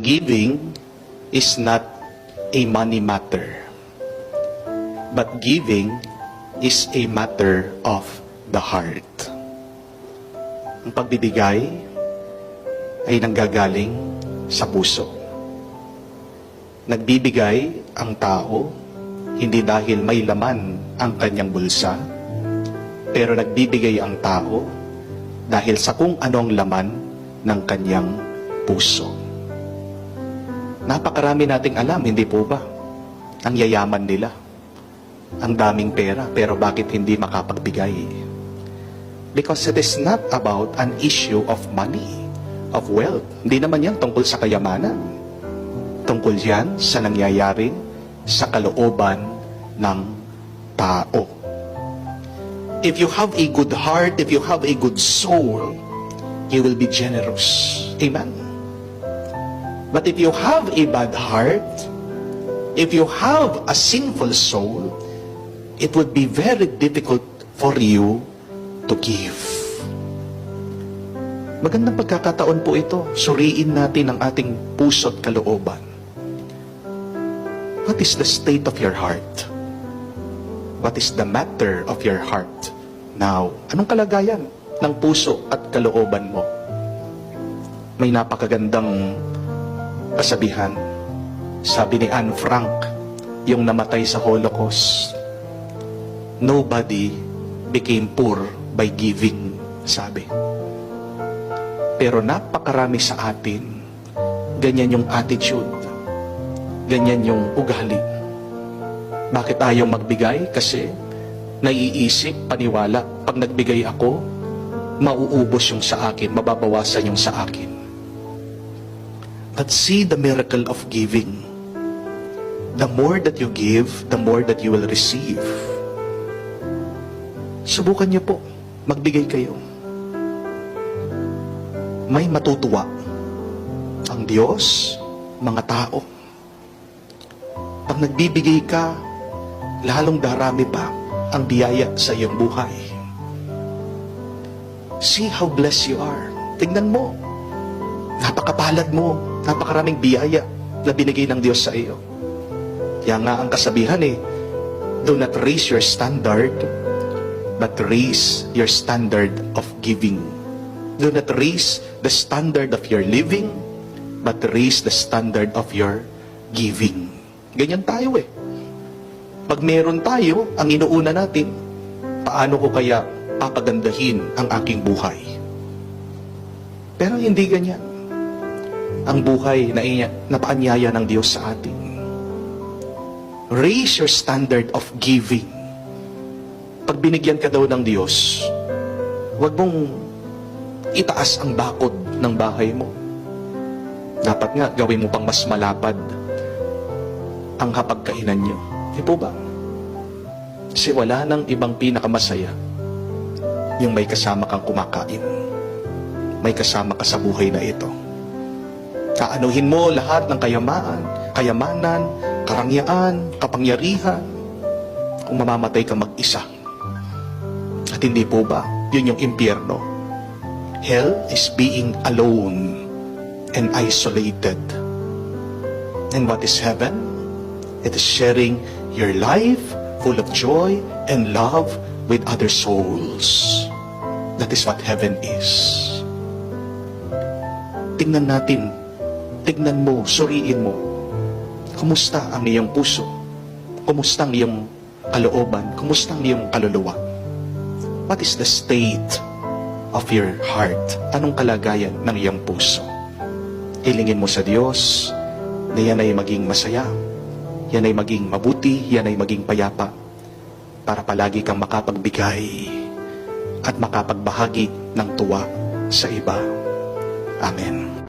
Giving is not a money matter, but giving is a matter of the heart. Ang pagbibigay ay nanggagaling sa puso. Nagbibigay ang tao hindi dahil may laman ang kanyang bulsa, pero nagbibigay ang tao dahil sa kung anong laman ng kanyang puso. Napakarami nating alam, hindi po ba? Ang yayaman nila. Ang daming pera, pero bakit hindi makapagbigay? Because it is not about an issue of money, of wealth. Hindi naman yan tungkol sa kayamanan. Tungkol yan sa nangyayari sa kalooban ng tao. If you have a good heart, if you have a good soul, you will be generous. Amen? But if you have a bad heart, if you have a sinful soul, it would be very difficult for you to give. Magandang pagkakataon po ito. Suriin natin ang ating puso't kalooban. What is the state of your heart? What is the matter of your heart now? Anong kalagayan ng puso at kalooban mo? May napakagandang kasabihan. Sabi ni Anne Frank, yung namatay sa Holocaust, nobody became poor by giving, sabi. Pero napakarami sa atin, ganyan yung attitude, ganyan yung ugali. Bakit ayaw magbigay? Kasi naiisip, paniwala, pag nagbigay ako, mauubos yung sa akin, mababawasan yung sa akin. But see the miracle of giving. The more that you give, the more that you will receive. Subukan niyo po, magbigay kayo. May matutuwa ang Diyos, mga tao. Pag nagbibigay ka, lalong darami pa ang biyaya sa iyong buhay. See how blessed you are. Tingnan mo, napakapalad mo, napakaraming biyaya na binigay ng Diyos sa iyo. Kaya nga ang kasabihan do not raise your standard, but raise your standard of giving. Do not raise the standard of your living, but raise the standard of your giving. Ganyan tayo Pag meron tayo, ang inuuna natin, paano ko kaya papagandahin ang aking buhay? Pero hindi ganyan. Ang buhay na napaanyaya ng Diyos sa atin. Raise your standard of giving. Pag binigyan ka daw ng Diyos, huwag mong itaas ang bakod ng bahay mo. Dapat nga gawin mo pang mas malapad ang hapagkainan nyo. Di po ba? Kasi wala nang ibang pinakamasaya yung may kasama kang kumakain. May kasama ka sa buhay na ito. Aanuhin mo lahat ng kayamanan, karangyaan, kapangyarihan kung mamamatay ka mag-isa. At hindi po ba, yun yung impyerno. Hell is being alone and isolated. And what is heaven? It is sharing your life full of joy and love with other souls. That is what heaven is. Tingnan natin, tignan mo, suriin mo. Kumusta ang iyong puso? Kumusta ang iyong kalooban? Kumusta ang iyong kaluluwa? What is the state of your heart? Anong kalagayan ng iyong puso? Hilingin mo sa Diyos na yan ay maging masaya, yan ay maging mabuti, yan ay maging payapa, para palagi kang makapagbigay at makapagbahagi ng tuwa sa iba. Amen.